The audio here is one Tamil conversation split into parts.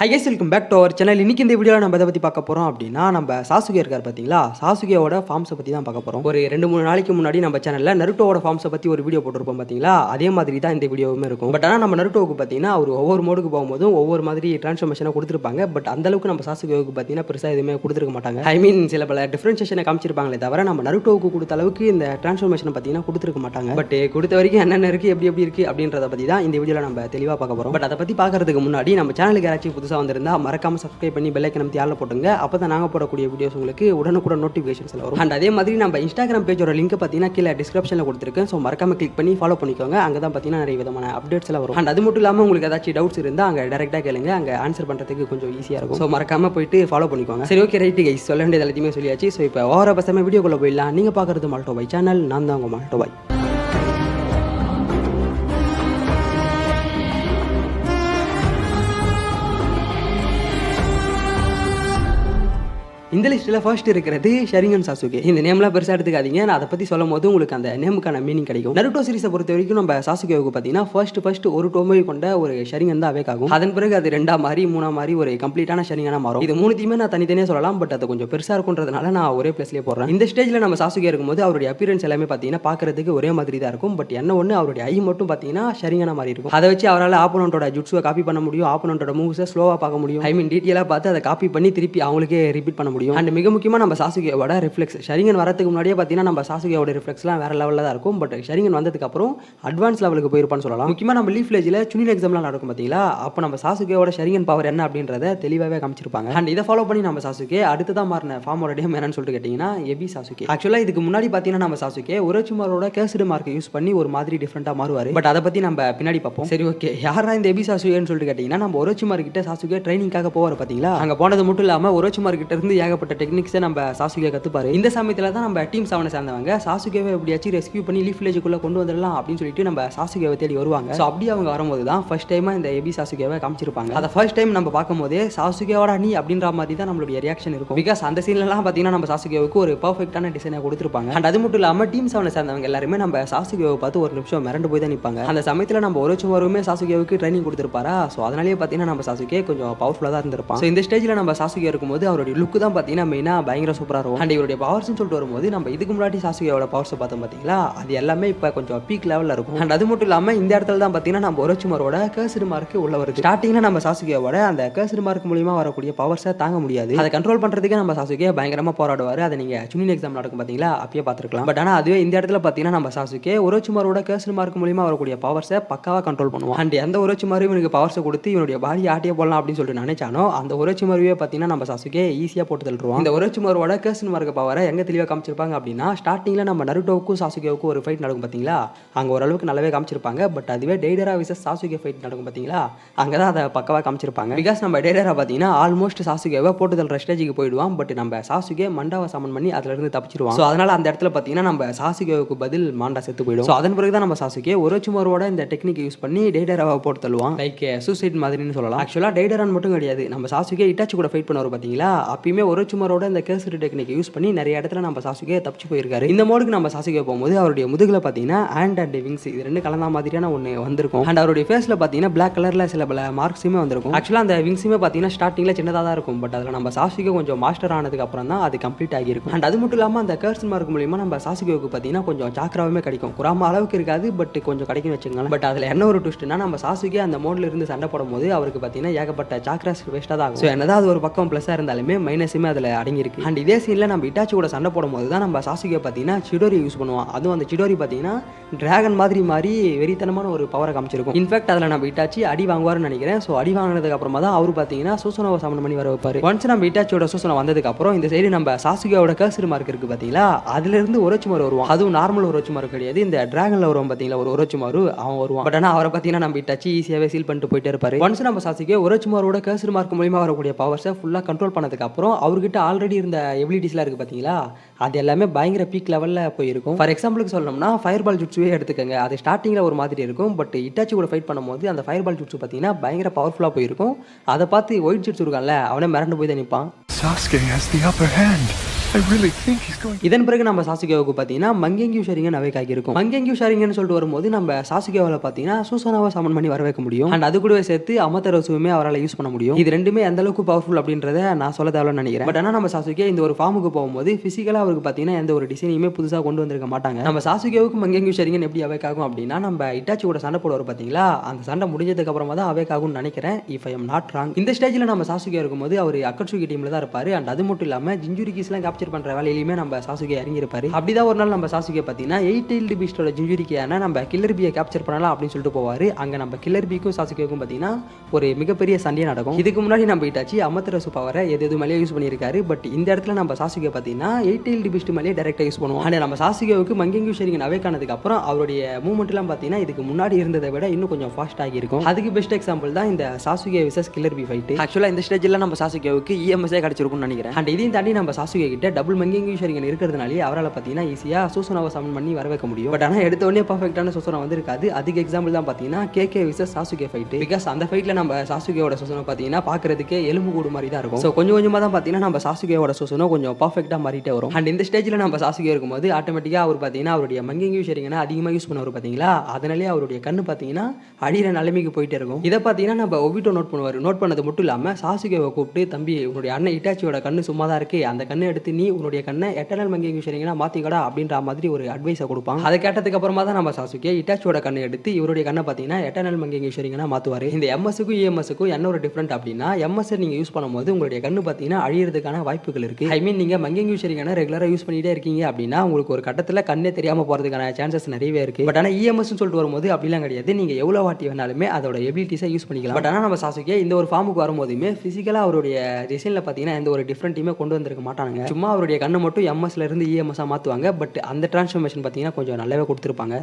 High guys, welcome back to our channel. இன்னைக்கு இந்த வீடியோவில் நம்ம எதை பற்றி பார்க்க போகிறோம் அப்படின்னா, நம்ம சாசுகே இருக்கார் பார்த்தீங்களா, சாசுகேவோட ஃபார்ம்ஸை பற்றி தான் பார்க்க போகிறோம். ஒரு 2-3 நாளைக்கு முன்னாடி நம்ம சேனலில் நருட்டோவோட ஃபார்ம்ஸை பற்றி ஒரு வீடியோ போட்டிருப்போம் பார்த்தீங்களா, அதே மாதிரி தான் இந்த வீடியோவுமே இருக்கும். பட் ஆனால் நம்ம நருட்டோவுக்கு பார்த்தீங்கன்னா அவர் ஒவ்வொரு மோடுக்கு போகும்போதும் ஒவ்வொரு மாதிரி டிரான்ஸ்ஃபர்மேஷனை கொடுத்துருப்பாங்க. பட் அந்தளவுக்கு நம்ம சாசுகேவுக்கு பார்த்தீங்கன்னா பெருசாக எதுவுமே கொடுத்துருக்க மாட்டாங்க. ஐ மீன் சில பல டிஃப்ரென்ஷியேஷனை காமிச்சிருப்பாங்களே தவிர நம்ம நருட்டோவுக்கு கொடுத்த அளவுக்கு இந்த டிரான்ஸ்ஃபர்மேஷனை பார்த்தீங்கன்னா கொடுத்துருக்க மாட்டாங்க. பட் கொடுத்த வரைக்கும் என்னென்ன இருக்குது, எப்படி இருக்குது அப்படின்றத பற்றி தான் இந்த வீடியோவில் நம்ம தெளிவாக பார்க்க போகிறோம். பட் அதை பற்றி பார்க்கறதுக்கு முன்னாடி நம்ம சேனலுக்கு யாராச்சும் புதுசாக வந்திருந்தா மறக்காம சப்ஸ்கிரைப் பண்ணி பெல் ஐக்கன் அமைத்தி ஆல்ல போட்டுங்க. அப்பதான் நாங்க போடக்கூடிய வீடியோஸ் உங்களுக்கு உடனுக்குடன் நோட்டிஃபிகேஷன்ஸ்ல வரும். அண்ட் அதே மாதிரி நம்ம இன்ஸ்டாகிராம் பேஜோட லிங்க் பார்த்தீங்கன்னா கீழே டிஸ்கிரிப்ஷன்ல கொடுத்துருக்கேன். ஸோ மறக்காம கிளிக் பண்ணி ஃபாலோ பண்ணிக்கோங்க. அங்கே தான் பார்த்தீங்கன்னா நிறைய விதமான அப்டேட்ஸ் எல்லாம் வரும். அண்ட் அது மட்டும் இல்லாமல் உங்களுக்கு ஏதாச்சும் டவுட்ஸ் இருந்தால் அங்கே டேரெக்டாக கேளுங்க, அங்கே ஆன்சர் பண்ணுறதுக்கு கொஞ்சம் ஈஸியாக இருக்கும். ஸோ மறக்காம போயிட்டு ஃபாலோ பண்ணிக்கோங்க. சரி, ஓகே, ரைட்டு கைஸ், சொல்ல வேண்டியது எல்லாத்தையுமே சொல்லியாச்சு. ஸோ இப்போ ஓவர பசமே வீடியோக்குள்ள போயிடலாம். நீங்கள் பார்க்குறது மால்டோ பாய் சேனல். நான் தான் உங்கள் மால்டோ பாய். இந்த லிஸ்ட்டில் ஃபர்ஸ்ட் இருக்கிறது ஷரிங்கன் சாசுகே. இந்த நேம்லாம் பெருசாக எடுத்துக்காதீங்க. நான் அதை பற்றி சொல்லும் போது உங்களுக்கு அந்த நேமுக்கான மீனிங் கிடைக்கும். நருட்டோ சீரிஸை பொறுத்த வரைக்கும் நம்ம சாசுகேவுக்கு பார்த்தீங்கன்னா ஃபர்ஸ்ட் ஒரு டோமோய் கொண்ட ஒரு ஷரிங்கன் தான் அவேக் ஆகும். அதன் பிறகு அது 2 மாதிரி 3 மாதிரி ஒரு கம்ப்ளீட்டான ஷரிங்கனாக மாறும். இது 3த்தையுமே நான் தனித்தனியாக சொல்லலாம். பட் அது கொஞ்சம் பெருசாக இருக்குன்றதுனால நான் ஒரே பிளேஸ்லேயே போடுறேன். இந்த ஸ்டேஜில் நம்ம சாசுகே இருக்கும்போது அவருடைய அப்பியரன்ஸ் எல்லாமே பார்த்தீங்கன்னா பார்க்கறதுக்கு ஒரே மாதிரி தான் இருக்கும். பட் என்ன ஒன்று, அவருடைய ஐ மட்டும் பார்த்தீங்கன்னா ஷரிங்கனா மாதிரி இருக்கும். அதை வச்சு அவரால் ஆப்போனண்டோட ஜுட்ஸுவை காப்பி பண்ண முடியும், ஆப்போனண்டோட மூவ்ஸை ஸ்லோவாக பார்க்க முடியும். ஐ மீன் டீட்டெயிலாக பார்த்து அதை காப்பி பண்ணி திருப்பி அவங்களுக்கே ரிப்பீட் பண்ண முடியும். அண்ட் மிக முக்கியமாக நம்ம சாசுகேவோட ரிஃப்ளெக்ஸ், ஷரிங்கன் வரதுக்கு முன்னாடியே பார்த்தீங்கன்னா நம்ம சாசுகேவோட ரிஃப்ளெக்ஸ்லாம் வேற லெவலில் தான் இருக்கும். பட் ஷரிங்கன் வந்ததுக்கு அப்புறம் அட்வான்ஸ் லெவலுக்கு போயிருப்பான்னு சொல்லலாம். முக்கியமாக நம்ம லீஃப் வில்லேஜில் சுனின் எக்ஸாம்லாம் நடக்கும் பார்த்தீங்களா, அப்போ நம்ம சாசுகேவோட ஷரிங்கன் பவர் என்ன அப்படின்றத தெளிவாகவே காமிச்சிருப்பாங்க. அண்ட் இதை ஃபாலோ பண்ணி நம்ம சாசுகே அடுத்ததான் மாறின ஃபார்மோட நேம் என்னன்னு சொல்லிட்டு கேட்டிங்கன்னா எபி சாசுகே. ஆக்சுவலாக இதுக்கு முன்னாடி பார்த்தீங்கன்னா நம்ம சாசுகே ஒரோச்சிமாரோட கேஸ்டு மார்க்கை யூஸ் பண்ணி ஒரு மாதிரி டிஃப்ரெண்ட்டாக மாறுவார். பட் அதை பற்றி நம்ம பின்னாடி பார்ப்போம். சரி, ஓகே, யாரா இந்த எபி சாசுகேன்னு சொல்லிட்டு கேட்டிங்கன்னா, நம்ம ஒரோச்சிமார் கிட்ட சாசுகே ட்ரைனிங்காக போவார் பார்த்தீங்களா, அங்கே போனது மட்டும் இல்லாமல் ஒரோச்சிமார் கிட்ட இருந்து ஏகப்பட்ட டெக்னிக்ஸை நம்ம சாசுகே கற்றுப்பாரு. இந்த சமயத்தில் தான் நம்ம டீம் 7 சேர்ந்தவங்க சாசுகேவை எப்படியாச்சும் ரெஸ்கியூ பண்ணி லீஃப் வில்லேஜுக்குள்ளே கொண்டு வந்துடலாம் அப்படின்னு சொல்லிட்டு நம்ம சாசுகேவை தேடி வருவாங்க. ஸோ அப்படி அவங்க வரும்போது தான் ஃபர்ஸ்ட் டைமாக இந்த எபி சாசுகேவை காமிச்சிருப்பாங்க. அதை ஃபர்ஸ்ட் டைம் நம்ம பார்க்கும்போதே சாசுகேவோட நீ அப்படின்ற மாதிரி தான் நம்மளுடைய ரியாக்ஷன் இருக்கும். பிகாஸ் அந்த சீன்லாம் பார்த்தீங்கன்னா நம்ம சாசுகேவுக்கு ஒரு பர்ஃபெக்டான டிசைனை கொடுத்துருப்பாங்க. அண்ட் அது மட்டும் இல்லாமல் டீம் 7 சேர்ந்தவங்க எல்லாருமே நம்ம சாசுகேவை பார்த்து ஒரு நிமிஷம் மிரண்டு போய் தான் நிற்பாங்க. அந்த சமயத்தில் நம்ம ஒரோச்சிமாருமே சாசுகேவுக்கு ட்ரைனிங் கொடுத்துருப்பாரா. ஸோ அதனாலேயே பார்த்தீங்கன்னா நம்ம சாசுகே கொஞ்சம் பவர்ஃபுல்லாக தான் இருந்திருப்பான். ஸோ இந்த ஸ்டேஜில் நம்ம சாசுகே இருக்கும்போது அவருடைய லுக்கு தான் பார்த்தீங்கன்னா மெயினாக பயங்கர சூப்பராக இருக்கும். அண்ட் இவருடைய பவர்ஸ்னு சொல்லிட்டு வரும்போது நம்ம இதுக்கு முன்னாடி சாசுகேவோட பவர்ஸை பார்த்தோம் பார்த்தீங்களா, அது எல்லாமே இப்போ கொஞ்சம் பீக் லெவலில் இருக்கும். அண்ட் அது மட்டும் இல்லாமல் இந்த இடத்துல தான் பார்த்தீங்கன்னா நம்ம ஒரோச்சிமாரோட கேர்ஸ்டு மார்க்கு உள்ள வருது. ஸ்டார்டிங்கில் நம்ம சாசுகேவோட அந்த கேர்ஸ்டு மார்க் மூலியமாக வரக்கூடிய பவர்ஸை தாங்க முடியாது. அதை கண்ட்ரோல் பண்ணுறதுக்கு நம்ம சாசுகே பயங்கரமாக போராடுவார். அதை நீங்கள் சுனின் எக்ஸாம் நடக்கும் பார்த்தீங்களா, அப்பயே பார்த்துருக்கலாம். பட் ஆனால் அதுவே இந்த இடத்துல பார்த்தீங்கன்னா நம்ம சாசுகே ஒரோச்சிமாரோட கேர்ஸ்டு மார்க் மூலியமாக வரக்கூடிய பவர்ஸை பக்காவாக கண்ட்ரோல் பண்ணுவோம். அண்ட் எந்த ஒரோச்சிமாரும் இவனுக்கு பவர்ஸை கொடுத்து இவனுடைய பாடி ஆட்டியே போடலாம் அப்படின்னு சொல்லிட்டு நினைச்சானோ அந்த ஒரோச்சிமாருவே பார்த்தீங்கன்னா நம்ம சாசுகே ஈஸியாக போட்டு தள்ளுவோம். இந்த ஒரோச்சிமாரோட கேர்ஸ்டு மார்க் பவரை எங்கே தெளிவாக காமிச்சிருப்பாங்க அப்படின்னா, ஸ்டார்டிங்கில் நம்ம நருட்டோவுக்கும் சாசுகேவுக்கும் ஒரு ஃபைட் நடக்கும் பார்த்தீங்களா, அங்கே ஓரளவுக்கு நல்லாவே காமிச்சிருப்பாங்க. பட் அதுவே டெய்டரா விசஸ் சாசுகே ஃபைட் நடக்கும் பார்த்தீங்களா, அங்கே தான் அதை பக்கவாக காமிச்சிருப்பாங்க. பிகாஸ் நம்ம டெய்டரா பார்த்தீங்கன்னா ஆல்மோஸ்ட் சாசுகேவை போட்டு தள்ளுற ஸ்டேஜுக்கு போயிடுவான். பட் நம்ம சாசுகே மண்டாவை சமன் பண்ணி அதிலிருந்து தப்பிச்சிருவான். ஸோ அதனால் அந்த இடத்துல பார்த்தீங்கன்னா நம்ம சாசுகேவுக்கு பதில் மாண்டா செத்து போயிடும். ஸோ அதன் பிறகு தான் நம்ம சாசுகே ஒரோச்சிமாரோட இந்த டெக்னிக் யூஸ் பண்ணி டெய்டராவை போட்டு தள்ளுவான். லைக் சூசைட் மாதிரின்னு சொல்லலாம். ஆக்சுவலாக டெய்டரான் மட்டும் கிடையாது, நம்ம சாசுகே இட்டாச்சி கூட ஃபைட் பண்ணுவார் பார்த்தீங்களா, அப்பயுமே ஒரோச்சிமாரோட இந்த கேசரி டெக்னிக் யூஸ் பண்ணி நிறைய இடத்துல நம்ம சாசுகே தப்பிச்சு போயிருக்காரு. இந்த மோடுக்கு நம்ம சாசுகே போகும்போது அவருடைய முதுகுல பார்த்தீங்கன்னா ஹேண்ட் அண்ட் விங்ஸ் இது 2 கலந்த மாதிரியான ஒன்று வந்திருக்கும். அண்ட் அவருடைய ஃபேஸில் பார்த்தீங்கன்னா பிளாக் கலரில் சில பல மார்க்ஸுமே வந்திருக்கும். ஆக்சுவலாக அந்த விங்ஸுமே பார்த்தீங்கன்னா ஸ்டார்டிங்கில் சின்னதாக தான் இருக்கும். பட் அதில் நம்ம சாசுகே கொஞ்சம் மாஸ்டர் ஆனதுக்கு அப்புறம் தான் அது கம்ப்ளீட் ஆகியிருக்கும். அண்ட் அது மட்டும் இல்லாமல் அந்த கேர்ஸ் மார்க் மூலியமா நம்ம சாசுகேவுக்கு பார்த்தீங்கன்னா கொஞ்சம் சாக்கராவுமே கிடைக்கும். குராமா அளவுக்கு இருக்காது, பட் கொஞ்சம் கிடைக்கும் வச்சுக்கோங்களேன். பட் அதில் என்ன ஒரு ட்விஸ்ட்னா, நம்ம சாசுகே அந்த மோட்ல இருந்து சண்டை போடும்போது அவருக்கு பார்த்தீங்கன்னா ஏகப்பட்ட சாக்ராஸ் வேஸ்ட்டாக தான் ஆகும். ஸோ என்னதான் அது ஒரு பக்கம் ப்ளஸ்ஸாக இருந்தாலுமே மைனஸுமே அதில் அடங்கியிருக்கு. அண்ட் இதே சீனில் நம்ம இட்டாச்சி கூட சண்டை போடும்போது தான் நம்ம சாசுகே பார்த்தீங்கன்னா சிடோரி யூஸ் பண்ணுவான். அதுவும் அந்த சிடோரி பார்த்தீங்கன்னா டிராகன் மாதிரி மாறி வெறித்தனமான ஒரு பவரை காமிச்சிருக்கும். இன்ஃபேக்ட் அதில் நம்ம இட்டாச்சி அடி வாங்குவார்னு நினைக்கிறேன். ஸோ அடி வாங்கினதுக்கு அப்புறமா தான் அவர் பார்த்தீங்கன்னா சூசனோவை சமன் பண்ணி வர வைப்பார். ஒன்ஸ் நம்ம இட்டாச்சியோட சூசனை வந்ததுக்கு அப்புறம் இந்த சைடு நம்ம சாசுகேவோட கேர்ஸ்டு மார்க் இருக்கு பார்த்தீங்களா, அதுலேருந்து ஒரோச்சிமாரு வருவான். அதுவும் நார்மல் ஒரோச்சிமாரு கிடையாது, இந்த டிராகனில் வருவான் பார்த்தீங்களா ஒரு ஒரோச்சிமாரு, அவன் வருவான். பட் ஆனால் அவரை பார்த்தீங்கன்னா நம்ம இட்டாச்சி ஈஸியாகவே சீல் பண்ணிட்டு போயிட்டே இருப்பாரு. ஒன்ஸ் நம்ம சாசுகே ஒரோச்சிமாரோட கேர்ஸ்டு மார்க் மூலியமாக வரக்கூடிய பவர்ஸை ஃபுல்லாக கண்ட்ரோல் பண்ணதுக்கு அப்புறம் அவர்கிட்ட ஆல்ரெடி இருந்த எபிலிட்டிஸ்லாம் இருக்குது பார்த்தீங்களா, அது எல்லாமே பயங்கர பீக் லெவலில் போயிருக்கும். ஃபார் எக்ஸாம்பிளுக்கு சொல்லணும்னா ஃபயர் பால் ஜுட்ஸுவே எடுத்துக்கங்க. அது ஸ்டார்டிங்கில் ஒரு மாதிரி இருக்கும். பட் இட்டாச்சி கூட ஃபைட் பண்ணும்போது அந்த ஃபயர் பால் ஜுட்ஸு பார்த்தீங்கன்னா பயங்கர பவர்ஃபுல்லாக போயிருக்கும். அதை பார்த்து ஒயிட் ஜுட்ஸ் இருக்கான்ல, அவனே மிரண்டு போய் தான் நிற்பான். Sasuke has the upper hand. இதன் பிறகு நம்ம சாசுகேவுக்கு பார்த்தீங்கன்னா மங்கெங்கியூ ஷரிங்கன் அவேக் ஆகியிருக்கும். மங்கெங்கியூ ஷரிங்கன் சொல்லிட்டு வரும்போது நம்ம சாசுகேவால் பார்த்தீங்கன்னா சூசனாவை சமன் பண்ணி வர வைக்க முடியும். அண்ட் அது கூடவே சேர்த்து அமதரோசுவுமே அவரால் யூஸ் பண்ண முடியும். இது ரெண்டுமே எந்த அளவுக்கு பவர்ஃபுல் அப்படின்றத நான் சொல்ல தேவைன்னு நினைக்கிறேன். பட் ஆனால் நம்ம சாசுகே இந்த ஒரு ஃபார்முக்கு போகும்போது பிசிக்கலாக அவருக்கு பார்த்தீங்கன்னா எந்த ஒரு டிசைனையுமே புதுசாக கொண்டு வந்திருக்க மாட்டாங்க. நம்ம சாசுகேவுக்கு மங்கெங்கியூ ஷரிங்கன் எப்படி அவேக் ஆகும் அப்படின்னா நம்ம இட்டாச்சி கூட சண்டை போடுவார் பார்த்தீங்களா, அந்த சண்டை முடிஞ்சதுக்கு அப்புறமா தான் அவேக் ஆகும்னு நினைக்கிறேன். If I am not wrong. இந்த ஸ்டேஜில் நம்ம சாசுகே இருக்கும்போது அவர் அக்கட்சுகி டீமில் தான் இருப்பார். அண்ட் அது மட்டும் இல்லாமல் ஜிஞ்சுரிக்கிஸ்லாம் கேப்சர் பண்ணுற வேலையிலுமே நம்ம சாசுகே இறங்கியிருப்பாரு. அப்படிதான் ஒரு நாள் நம்ம சாசுகே பார்த்தீங்கன்னா 8-tailed beast-ஓட ஜிஞ்சுரிக்கியான நம்ம கில்லர் பியை கேப்சர் பண்ணலாம் அப்படின்னு சொல்லிட்டு போவார். அங்கே நம்ம கில்லர் பிக்கும் சாசுகேவுக்கும் பார்த்தீங்கன்னா ஒரு மிகப்பெரிய சண்டையே நடக்கும். இதுக்கு முன்னாடி நம்ம இட்டாச்சி அமதரோசு பவரை எது மேலேயே யூஸ் பண்ணியிருக்காரு. பட் இந்த இடத்துல நம்ம சாசுகே பார்த்தீங்கன்னா 8-tailed beast மேலேயே டேரெக்டாக யூஸ் பண்ணுவோம். ஆனால் நம்ம சாசுகேவுக்கு மங்கெங்கியூ ஷரிங்கன் அவேக் ஆனதுக்கு அப்புறம் அவருடைய மூவ்மெண்ட்லாம் பார்த்தீங்கன்னா இதுக்கு முன்னாடி இருந்ததை விட இன்னும் கொஞ்சம் ஃபாஸ்ட் ஆகியிருக்கும். அதுக்கு பெஸ்ட் எக்ஸாம்பிள் தான் இந்த Sasuke versus Killer B fight. ஆக்சுவலாக இந்த ஸ்டேஜில் நம்ம சாசுகேவுக்கு இஎம்எஸ்ஏ கிடைச்சிருக்கும்னு நினைக்கிறேன். அண்ட் இதையும் தாண்டி நம்ம சாசுகே கிட்ட டபுள் மங்கெங்கியூ ஷரிங்கன் இருக்கிறதுனாலே அவரால் பார்த்தீங்கன்னா ஈஸியாக சூசனாவை சமன் பண்ணி வர வைக்க முடியும். பட் ஆனால் எடுத்த உடனே பர்ஃபெக்டான சூசனா வந்திருக்காது. அதுக்கு எக்ஸாம்பிள் தான் பார்த்தீங்கன்னா KK versus Sasuke fight. Because அந்த ஃபைட்டில் நம்ம சாசுகேவோட சூசனை பார்த்தீங்கன்னா பார்க்கறதுக்கே எலும்பு கூடு மாதிரி தான் இருக்கும். ஸோ கொஞ்சம் கொஞ்சமாக தான் பார்த்தீங்கன்னா நம்ம சாசுகேவோட சூசனை கொஞ்சம் பர்ஃபெக்டாக மாறிட்டே வரும். அண்ட் இந்த ஸ்டேஜில் நம்ம சாசுகே இருக்கும்போது ஆட்டோமேட்டிக்காக அவர் பார்த்தீங்கன்னா அவருடைய மங்கெங்கியூ ஷரிங்கனை அதிகமாக யூஸ் பண்ணுவார் பார்த்தீங்களா, அதனாலே அவருடைய கண்ணு பார்த்தீங்கன்னா அடியிற நிலைமைக்கு போயிட்டே இருக்கும். இதை பார்த்தீங்கன்னா நம்ம ஒபிட்டோ நோட் பண்ணுவார். நோட் பண்ணது மட்டும் இல்லாமல் சாசுகேவை கூப்பிட்டு தம்பி உன்னுடைய அண்ணன் இட்டாச்சியோட கண்ணு சும்மா தான் இருக்கு, அந்த கண்ணை எடுத்து நீ உன்னுடைய கண்ணை எட்டர்னல் மங்கெங்கியூ ஷரிங்கனா மாற்றிக்கடா அப்படின்ற மாதிரி ஒரு அட்வைஸை கொடுப்பாங்க. அதை கேட்டதுக்கு அப்புறமா தான் நம்ம சாசுகே இட்டாச்சியோட கண்ணை எடுத்து இவருடைய கண்ணை பார்த்தீங்கன்னா எட்டர்னல் மங்கெங்கியூ ஷரிங்கனா மாற்றுவார். இந்த எம்எஸ்க்கும் இஎம்எஸ்க்கும் என்ன ஒரு டிஃப்ரெண்ட் அப்படின்னா எம்எஸ் நீங்கள் யூஸ் பண்ணும்போது உங்களுடைய கண்ணு பார்த்தீங்கன்னா அழியறதுக்கான வாய்ப்புகள் இருக்கு. ஐ மீன் நீங்கள் மங்கெங்கியூ ஷரிங்கனா ரெகுலராக யூஸ் பண்ணிட்டே இருக்கீங்க அப்படின்னா உங்களுக்கு ஒரு கட்டத்தில் கண்ணே தெரியாமல் போகிறதுக்கான சான்சஸ் நிறையவே இருக்கு. பட் ஆனால் இஎம்எஸ் சொல்லிட்டு வரும்போது அப்படிலாம் கிடையாது. நீங்கள் எவ்வளோ வாட்டி வேணாலுமே அதோட எபிலிட்டிஸை யூஸ் பண்ணிக்கலாம். பட் ஆனால் நம்ம சாசுகே இந்த ஒரு ஃபார்முக்கு வரும்போதுமே ஃபிசிக்கலாக அவருடைய டிசைனில் பார்த்தீங்கன்னா எந்த ஒரு டிஃப்ரெண்ட்டுமே கொண்டு வந்திருக்க மாட்டாங்க. சும்மா அவருடைய கண்ணை மட்டும் எம்எஸ்ல இருந்து இஎம்எஸ்ஸாக மாற்றுவாங்க. பட் அந்த டிரான்ஸ்ஃபர்மேஷன் பார்த்தீங்கன்னா கொஞ்சம் நல்லாவே கொடுத்துருப்பாங்க.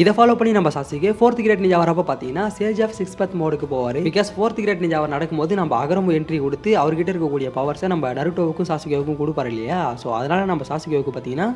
இதை ஃபாலோ பண்ணி நம்ம சாசுகே 4th கிரேட் நிஞ்சா வரப்போ பார்த்தீங்கன்னா சேஜ் ஆஃப் 6th path மோடுக்கு போவார். பிகாஸ் 4th கிரேட் நிஞ்சா நடக்கும்போது நம்ம அகரமு என்ட்ரி கொடுத்து அவர்கிட்ட இருக்கக்கூடிய பவர்ஸை நம்ம நருட்டோவுக்கும் சாசுகேவுக்கும் கொடுப்பாரு இல்லையா. ஸோ அதனால் நம்ம சாசுகேவுக்கு பார்த்தீங்கன்னா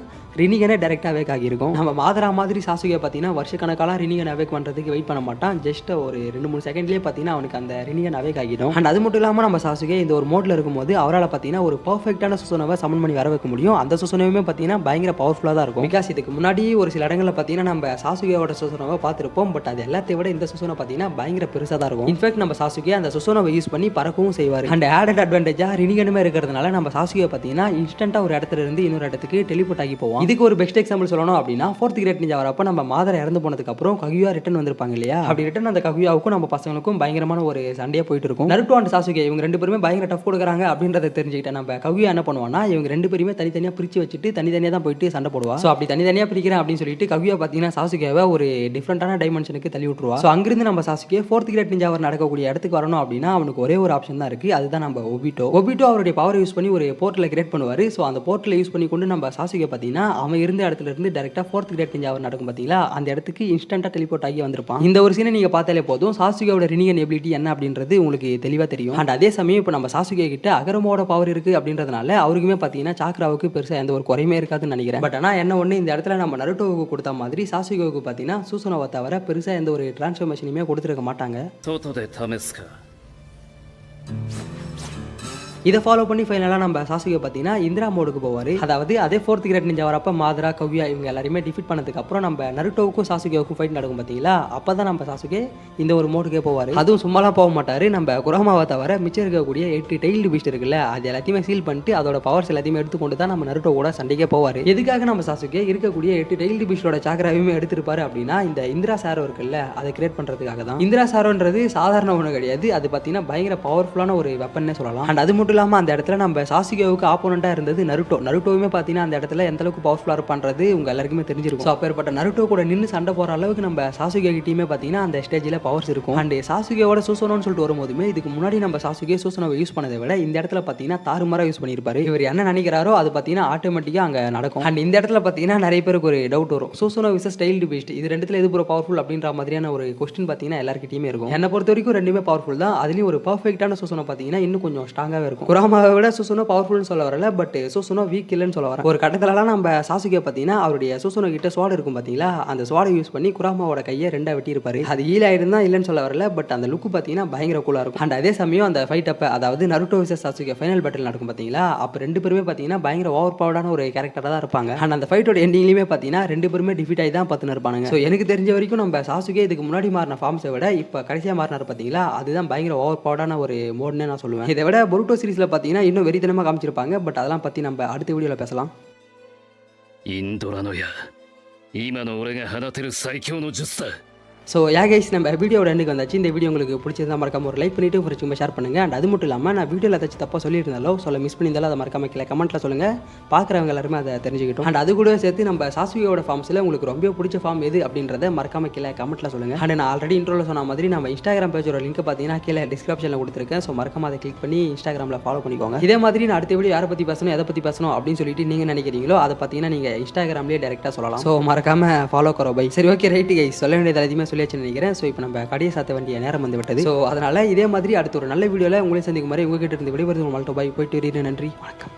ரினிகனே டேரெக்டாக அவேக் ஆகியிருக்கும். நம்ம மாதரா மாதிரி சாசுகே பார்த்தீங்கன்னா வருஷக்கணக்காக ரினிகன் அவேக் பண்ணுறதுக்கு வெயிட் பண்ண மாட்டான். ஜஸ்ட் ஒரு 2-3 செகண்ட்லேயே பார்த்தீங்கன்னா அவனுக்கு அந்த ரினிகன் அவேக் ஆகிடும். அண்ட் அது மட்டும் இல்லாமல் நம்ம சாசுகே இந்த ஒரு மோடில் இருக்கும்போது அவரால் பார்த்தீங்கன்னா ஒரு பர்ஃபெக்டான சுசனவை சமன் பண்ணி வர வைக்க முடியும். அந்த சுசனவுமே பார்த்தீங்கன்னா பயங்கர பவர்ஃபுல்லாக தான் இருக்கும். பிகாஸ் இதுக்கு முன்னாடி ஒரு சில இடங்களில் பார்த்தீங்கன்னா நம்ம சாசுகேவோட சுசனவை பார்த்துருப்போம். பட் அது எல்லாத்தையும் விட இந்த சுசனை பார்த்தீங்கன்னா பயங்கர பெருசாக தான் இருக்கும். இன்ஃபேக்ட் நம்ம சாசுகே அந்த சுசனவை யூஸ் பண்ணி பறக்கவும் செய்வார். அண்ட் ஆடட் அட்வான்டேஜாக ரினிகனுமே இருக்கிறதுனால நம்ம சாசுகே பார்த்தீங்கன்னா இன்ஸ்டன்ட்டாக ஒரு இடத்துல இருந்து இன்னொரு இடத்துக்கு டெலிபோர்ட் ஆகி போவோம். இதுக்கு ஒரு பெஸ்ட் எக்ஸாம்பிள் சொல்லணும் அப்படின்னா 4th கிரேட் நிஞ்சா வரப்போ நம்ம மாதரை இறந்து போனதுக்கு அப்புறம் ககுயா ரிட்டன் வந்திருப்பாங்க இல்லையா. அப்படி ரிட்டன் அந்த ககுயாவுக்கும் நம்ம பசங்களுக்கும் பயங்கரமான ஒரு சண்டையாக போயிட்டு இருக்கும். நருட்டோ அண்ட் சாசுகே இவங்க 2 பேருமே பயங்கர டஃப் கொடுக்குறாங்க அப்படின்றத தெரிஞ்சுக்கிட்ட நம்ம ககுயா என்ன பண்ணுவான்னா இவங்க 2 பேருமே தனித்தனியாக பிரித்து வச்சுட்டு தனித்தனியாக தான் போயிட்டு சண்டை போடுவா. ஸோ அப்படி தனித்தனியாக பிரிக்கிறேன் அப்படின்னு சொல்லிட்டு ககுயா பார்த்தீங்கன்னா சாசுகேவை ஒரு டிஃப்ரெண்டான டைமென்ஷனுக்கு தள்ளி விட்டுருவா. ஸோ அங்கிருந்து நம்ம சாசுகே 4th கிரேட் நிஞ்சா நடக்கக்கூடிய இடத்துக்கு வரணும் அப்படின்னா அவனுக்கு ஒரே ஒரு ஆப்ஷன் தான் இருக்குது. அதுதான் நம்ம ஒபிட்டோ. ஒபிட்டோ அவருடைய பவர் யூஸ் பண்ணி ஒரு போர்ட்டலை கிரியேட் பண்ணுவார். ஸோ அந்த போர்ட்டலை யூஸ் பண்ணி கொண்டு நம்ம சாசுகே பார்த்தீங்கன்னா அவன் இருந்த இடத்துல இருந்து டேரெக்டாக 4th கிரேட் நிஞ்சா நடக்கும் பார்த்தீங்களா, அந்த இடத்துக்கு இன்ஸ்டன்ட்டாக டெலிபோர்ட் ஆகி வந்திருப்பான். இந்த ஒரு சீனை நீங்கள் பார்த்தாலே போதும் சாசுகேவோட ரினிகன் எபிலிட்டி என்ன அப்படின்றது உங்களுக்கு தெளிவாக தெரியும். அண்ட் அதே சமயம் இப்போ நம்ம சாசுகே கிட்ட அகரமோட பவர் இருக்குது அப்படின்றதுனால அவருக்குமே பார்த்தீங்கன்னா சாக்ராவுக்கு பெருசாக எந்த ஒரு குறையுமே இருக்காதுன்னு நினைக்கிறேன். பட் ஆனால் என்ன ஒன்று இந்த இடத்துல நம்ம நருட்டோவுக்கு கொடுத்த மாதிரி சாசுகேவுக்கு பார்த்தீங்கன்னா சூசனோவை தவிர பெருசாக எந்த ஒரு டிரான்ஸ்ஃபர்மேஷனுமே கொடுத்துருக்க மாட்டாங்க. இதை ஃபாலோ பண்ணி ஃபைனலாக நம்ம சாசுகே பார்த்தீங்கன்னா இந்திரா மோடுக்கு போவார். அதாவது அதே 4th கிரேட் நிஞ்சா வரப்போ மாதரா கவ்யா இவங்க எல்லாருமே டிஃபீட் பண்ணதுக்கு அப்புறம் நம்ம நருட்டோவுக்கும் சாசுகேவுக்கும் ஃபைட் நடக்கும் பார்த்தீங்களா, அப்போ தான் நம்ம சாசுகே இந்த ஒரு மோடுக்கே போவார். அதுவும் சும்மாலாம் போக மாட்டார். நம்ம குரோமாவை தவிர மிச்சம் இருக்கக்கூடிய 8 டெய்ல்டு பீஸ்ட் இருக்குல்ல அது எல்லாத்தையுமே சீல் பண்ணிட்டு அதோட பவர்ஸ் எல்லாத்தையுமே எடுத்துக்கொண்டு தான் நம்ம நருட்டோ கூட சண்டைக்கே போவார். எதுக்காக நம்ம சாசுகே இருக்கக்கூடிய 8 டெய்ல்டு பீஸ்டோட சாக்கராவையுமே எடுத்திருப்பாரு அப்படின்னா இந்த இந்திரா சாரோ இருக்குல்ல அதை கிரியேட் பண்ணுறதுக்காக தான். இந்திரா சாரோன்றது சாதாரண ஒன்று கிடையாது. அது பார்த்தீங்கன்னா பயங்கர பவர்ஃபுல்லான ஒரு வெப்பன்னே சொல்லலாம். அண்ட் அது மட்டும் இல்லாமல் அந்த இடத்துல நம்ம சாசுகேவுக்கு ஆப்போனண்டா இருந்தது நருட்டோ. நருட்டோவுமே பார்த்தீங்கன்னா அந்த இடத்துல எந்த அளவுக்கு பவர்ஃபுல்லாக இருப்பான்றது உங்க எல்லாருக்குமே தெரிஞ்சிருக்கும். ஸோ அப்பேற்பட்ட நருட்டோ கூட நின்று சண்டை போகிற அளவுக்கு நம்ம சாசுகே கிட்டேயுமே பார்த்தீங்கன்னா அந்த ஸ்டேஜில் பவர்ஸ் இருக்கும். அண்ட் சாசுகேவோட சூசனோன்னு சொல்லிட்டு வரும்போதுமே இதுக்கு முன்னாடி நம்ம சாசுகே சூசனோவை யூஸ் பண்ணதை விட இந்த இடத்துல பார்த்தீங்கன்னா தாறுமாறாக யூஸ் பண்ணியிருப்பாரு. இவர் என்ன நினைக்கிறாரோ அது பார்த்தீங்கன்னா ஆட்டோமேட்டிக்காக அங்கே நடக்கும். அண்ட் இந்த இடத்துல பார்த்தீங்கன்னா நிறைய பேருக்கு ஒரு டவுட் வரும், சூசனோ விசஸ் டெய்ல்டு பீஸ்ட் இது ரெண்டுத்துல எது பவர்ஃபுல் அப்படின்ற மாதிரியான ஒரு கொஸ்டின் பார்த்தீங்கன்னா எல்லாருக்கிட்டையுமே இருக்கும். என்னை பொறுத்த வரைக்கும் ரெண்டுமே பவர்ஃபுல் தான். அதுலேயும் ஒரு பர்ஃபெக்டான சூசனோ பார்த்தீங்கன்னா இன்னும் கொஞ்சம் ஸ்ட்ராங்காகவே இருக்கும். இருக்கும். குராமாவை விட சுசுனோ பவர்ஃபுல்னு சொல்ல வரல, பட் சுசுனோ வீக் இல்லைன்னு சொல்ல வரேன். ஒரு கட்டத்துலலாம் நம்ம சாசுகே பார்த்தீங்கன்னா அவருடைய சுசுனோ கிட்ட ஸ்வாட் இருக்கும் பார்த்தீங்களா, அந்த ஸ்வாடை யூஸ் பண்ணி குராமாவோட கையை 2 வெட்டி இருப்பாரு. அது ஈல் ஆயிருந்தா இல்லைன்னு சொல்ல வரல, பட் அந்த லுக் பார்த்தீங்கன்னா பயங்கர கூலா இருக்கும். அண்ட் அதே சமயம் அந்த ஃபைட் அப்ப, அதாவது Naruto versus Sasuke final battle நடக்கும் பார்த்தீங்களா, அப்போ 2 பேருமே பார்த்தீங்கன்னா பயங்கர ஓவர் பவர்டான ஒரு கேரக்டராக தான் இருப்பாங்க. அண்ட் அந்த ஃபைட்டோட எண்டிங்லையுமே பார்த்தீங்கன்னா 2 பேருமே டிஃபீட் ஆகி தான் பார்த்துன்னு இருப்பாங்க. ஸோ எனக்கு தெரிஞ்ச வரைக்கும் நம்ம சாசுகே இதுக்கு முன்னாடி மாறின ஃபார்ம்ஸை விட இப்போ கடைசியாக மாறினார் பார்த்தீங்களா, அதுதான் பயங்கர ஓவர் பவர்டான ஒரு மோட்னே நான் சொல்லுவேன். இதை விட பொருட்டோ சீரிஸில் பார்த்தீங்கன்னா இன்னும் வெறித்தனமாக காமிச்சிருப்பாங்க, பட் அதெல்லாம் பற்றி நம்ம அடுத்த வீடியோவில் பேசலாம். インドラの矢今の俺が放てる最強の術だ。 ஸோ கைஸ் நம்ம வீடியோட எண்டுக்கு வந்தாச்சு. இந்த வீடியோ உங்களுக்கு பிடிச்சிருந்தா மறக்காம ஒரு லைக் பண்ணிட்டு ஃப்ரெண்ட்ஸுக்கு ஷேர் பண்ணுங்க. அண்ட் அது மட்டும் இல்லாமல் நான் வீடியோவில் ஏதாச்சும் தப்பாக சொல்லியிருந்தாலோ மிஸ் பண்ணியிருந்தாலும் அதை மறக்காம கீழே கமெண்ட்டில் சொல்லுங்கள், பார்க்குறவங்க எல்லாருமே அதை தெரிஞ்சுக்கிட்டோம். அண்ட் அது கூட சேர்த்து நம்ம சாசுகேயோட ஃபார்ம்ஸில் உங்களுக்கு ரொம்ப பிடிச்ச ஃபார்ம் எது அப்படின்றத மறக்காம கீழே கமெண்ட்டில் சொல்லுங்கள். அண்ட் நான் ஆல்ரெடி இன்ட்ரோவில் சொன்ன மாதிரி நம்ம இன்ஸ்டாகிராம் பேஜோட லிங்க் பார்த்தீங்கன்னா கீழே டிஸ்கிரிப்ஷனில் கொடுத்துருக்கேன். ஸோ மறக்காம அதை கிளிக் பண்ணி இன்ஸ்டாகிராமில் ஃபாலோ பண்ணிக்கோங்க. இதே மாதிரி நான் அடுத்த வீடியோ யாரை பற்றி பேசணும், எதை பற்றி பேசணும் அப்படின்னு சொல்லிட்டு நீங்கள் நினைக்கிறீங்களோ அதை பார்த்தீங்கன்னா நீங்கள் இன்ஸ்டாகிராம்லேயே டேரெக்டாக சொல்லலாம். ஸோ மறக்காம ஃபாலோ கரோ பை. சரி, ஓகே, ரைட்டு கைஸ், சொல்ல வேண்டியது எல்லாத்தையுமே சொல்லியாச்சுன்னு நினைக்கிறேன். ஸோ இப்போ நம்ம கடையை சாத்த வேண்டிய நேரம் வந்து விட்டது. ஸோ அதனால இதே மாதிரி அடுத்த ஒரு நல்ல வீடியோவில் உங்களை சந்திக்கும் மாதிரி உங்ககிட்ட இருந்து விடைபெறுவது மால்டோ பாய். போயிட்டு நன்றி, வணக்கம்.